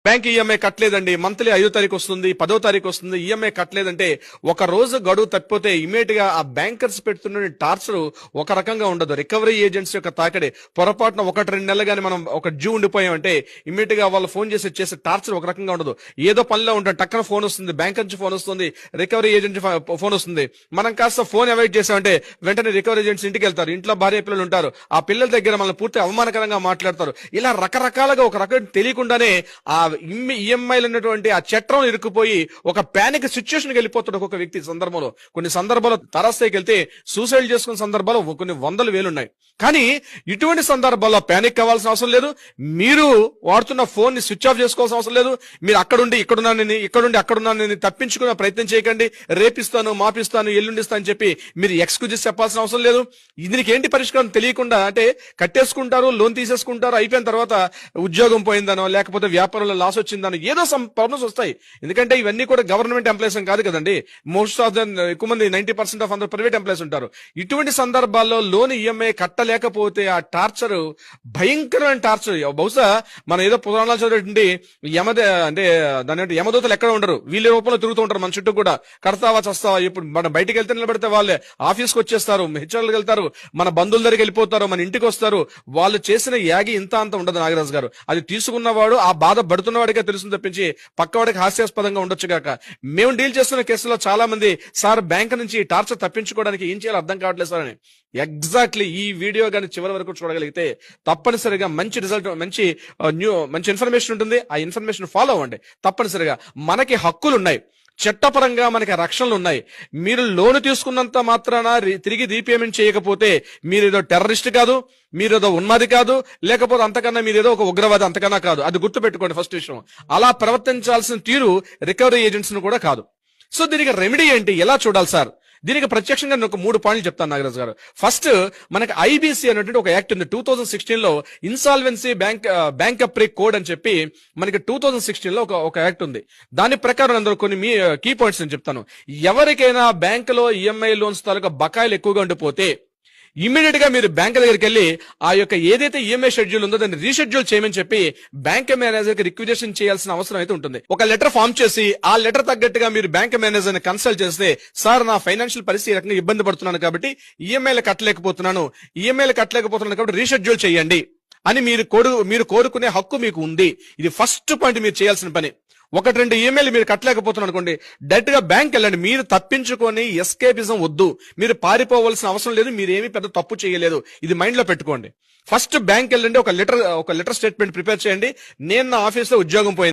Bank EMI కట్టలేదండి, monthly 5వ తారీఖు వస్తుంది, 10వ తారీఖు వస్తుంది, ఈఎంఐ కట్టలేదంటే ఒక రోజు గడువు తప్పిపోతే ఇమీడియట్ గా ఆ బ్యాంకర్స్ పెడుతున్న టార్చర్ ఒక రకంగా ఉండదు. రికవరీ ఏజెంట్స్ యొక్క తాకడే పొరపాటున 1-2 నెలలు గానీ మనం ఒక డ్యూ ఉండిపోయామంటే ఇమీడియట్ గా వాళ్ళు ఫోన్ చేసే టార్చర్ ఒక రకంగా ఉండదు. ఏదో పనిలో ఉంటాం, టక్కన ఫోన్ వస్తుంది, బ్యాంక్ నుంచి ఫోన్ వస్తుంది, రికవరీ ఏజెంట్ ఫోన్ వస్తుంది. మనం కాస్త ఫోన్ అవాయిడ్ చేసామంటే వెంటనే రికవరీ ఏజెంట్స్ ఇంటికి వెళ్తారు, ఇంట్లో భార్య పిల్లలు ఉంటారు, ఆ పిల్లల దగ్గర మనల్ని పూర్తి అవమానకరంగా మాట్లాడతారు. ఇలా రకరకాలుగా ఒక రకం తెలియకుండానే ఆ ఈఎంఐలు ఉన్నటువంటి ఆ చట్రం ఇరుక్కుపోయి ఒక పానిక్ సిచ్యువేషన్కి వెళ్ళిపోతాడు ఒక్కొక్క వ్యక్తి సందర్భంలో. కొన్ని సందర్భాలు తరాస్థాయికి వెళ్తే సూసైడ్ చేసుకున్న సందర్భాలు కొన్ని 100,000 ఉన్నాయి. కానీ ఇటువంటి సందర్భాల్లో పానిక్ కావాల్సిన అవసరం లేదు. మీరు వాడుతున్న ఫోన్ ని స్విచ్ ఆఫ్ చేసుకోవాల్సిన అవసరం లేదు. మీరు అక్కడుండి ఇక్కడున్నానని తప్పించుకునే ప్రయత్నం చేయకండి. రేపిస్తాను, మాపిస్తాను, ఎల్లుండిస్తాను అని చెప్పి మీరు ఎక్స్క్యూజెస్ చెప్పాల్సిన అవసరం లేదు. దీనికి ఏంటి పరిష్కారం తెలియకుండా అంటే కట్టేసుకుంటారు, లోన్ తీసేసుకుంటారు, అయిపోయిన తర్వాత ఉద్యోగం పోయిందనో లేకపోతే వ్యాపారంలో లాస్ వచ్చిందనో ఏదో సమ్ ప్రాబ్లమ్స్ వస్తాయి. ఎందుకంటే ఇవన్నీ కూడా గవర్నమెంట్ ఎంప్లాయీస్ కాదు కదండి. మోస్ట్ ఆఫ్ ద ఎక్కువ మంది 90% ఆఫ్ అందరూ ప్రైవేట్ ఎంప్లాయీస్ ఉంటారు. ఇటువంటి సందర్భాల్లో లోన్ ఈఎంఐ కట్టలేకపోతే ఆ టార్చర్ భయంకరమైన టార్చర్. బహుశా మనం ఏదో పురాణాలు చదివేటండి అంటే దాని యమదూతలు ఎక్కడ ఉండరు, వీళ్ళ రూపంలో తిరుగుతూ ఉంటారు మన చుట్టూ కూడా. కడతావా చస్తావా, ఇప్పుడు మనం బయటికి వెళ్తే నిలబడితే వాళ్ళే ఆఫీస్కి వచ్చేస్తారు, హెచ్ఆర్లకు వెళ్తారు, మన బంధువుల దగ్గరికి వెళ్ళిపోతారు, మన ఇంటికి వస్తారు. వాళ్ళు చేసిన యాగి ఇంత అంత ఉండదు నాగరాజు గారు. అది తీసుకున్నవాడు ఆ బాధ పడుతున్నవాడికే తెలుసు తప్పించి పక్కవాడికి హాస్యాస్పదంగా ఉండొచ్చు గాక. మేము డీల్ చేస్తున్న కేసులో చాలా మంది సార్ బ్యాంక్ నుంచి టార్చర్ తప్పించుకోవడానికి ఏం చేయాలో అర్థం కావట్లేదు సార్ అని. ఎగ్జాక్ట్లీ ఈ వీడియో కానీ చివరి వరకు చూడగలిగితే తప్పనిసరిగా మంచి రిజల్ట్, మంచి ఇన్ఫర్మేషన్ ఉంటుంది. ఆ ఇన్ఫర్మేషన్ ఫాలో అవ్వండి. తప్పనిసరిగా మనకి హక్కులు ఉన్నాయి, చట్టపరంగా మనకి రక్షణలు ఉన్నాయి. మీరు లోను తీసుకున్నంత మాత్రాన తిరిగి రీపేమెంట్ చేయకపోతే మీరేదో టెర్రరిస్ట్ కాదు, మీరేదో ఉన్మాది కాదు, లేకపోతే అంతకన్నా మీరేదో ఒక ఉగ్రవాది అంతకన్నా కాదు. అది గుర్తుపెట్టుకోండి ఫస్ట్ విషయం. అలా ప్రవర్తించాల్సిన తీరు రికవరీ ఏజెంట్స్ ను కూడా కాదు. సో దీనికి రెమెడీ ఏంటి, ఎలా చూడాలి సార్? దీనికి ప్రత్యక్షంగా నేను ఒక 3 పాయింట్లు చెప్తాను నాగరాజు గారు. ఫస్ట్, మనకి ఐబీసీ అనేటువంటి ఒక యాక్ట్ ఉంది 2016 లో, ఇన్సాల్వెన్సీ బ్యాంకప్రీ కోడ్ అని చెప్పి మనకి 2016 లో ఒక యాక్ట్ ఉంది. దాని ప్రకారం అందులో కొన్ని కీ పాయింట్స్ నేను చెప్తాను. ఎవరికైనా బ్యాంకులో ఈఎంఐ లోన్స్ తాలూకా బకాయిలు ఎక్కువగా ఉండిపోతే ఇమీడియట్ గా మీరు బ్యాంక్ దగ్గరికి వెళ్ళి ఆ యొక్క ఏదైతే ఈఎంఐ షెడ్యూల్ ఉందో దాన్ని రీషెడ్యూల్ చేయమని చెప్పి బ్యాంక్ మేనేజర్ కి రిక్వెజిషన్ చేయాల్సిన అవసరం అయితే ఉంటుంది. ఒక లెటర్ ఫామ్ చేసి ఆ లెటర్ తగ్గట్టుగా మీరు బ్యాంక్ మేనేజర్ ని కన్సల్ట్ చేస్తే, సార్ నా ఫైనాన్షియల్ పరిస్థితి రకంగా ఇబ్బంది పడుతున్నాను కాబట్టి ఈఎంఐలు కట్టలేకపోతున్నాను కాబట్టి రీషెడ్యూల్ చేయండి అని మీరు కోరుకునే హక్కు మీకు ఉంది. ఇది ఫస్ట్ పాయింట్ మీరు చేయాల్సిన పని. 1-2 ఈమెయిల్ మీరు కట్టలేకపోతున్నారు అనుకోండి, డైరెక్ట్ గా బ్యాంక్ వెళ్ళండి. మీరు తప్పించుకొని ఎస్కేపిజం వద్దు, మీరు పారిపోవాల్సిన అవసరం లేదు, మీరేమీ పెద్ద తప్పు చేయలేదు. ఇది మైండ్ లో పెట్టుకోండి. ఫస్ట్ బ్యాంక్ వెళ్ళండి, ఒక లెటర్ స్టేట్మెంట్ ప్రిపేర్ చేయండి. నేను నా ఆఫీస్ లో ఉద్యోగం పోయింది,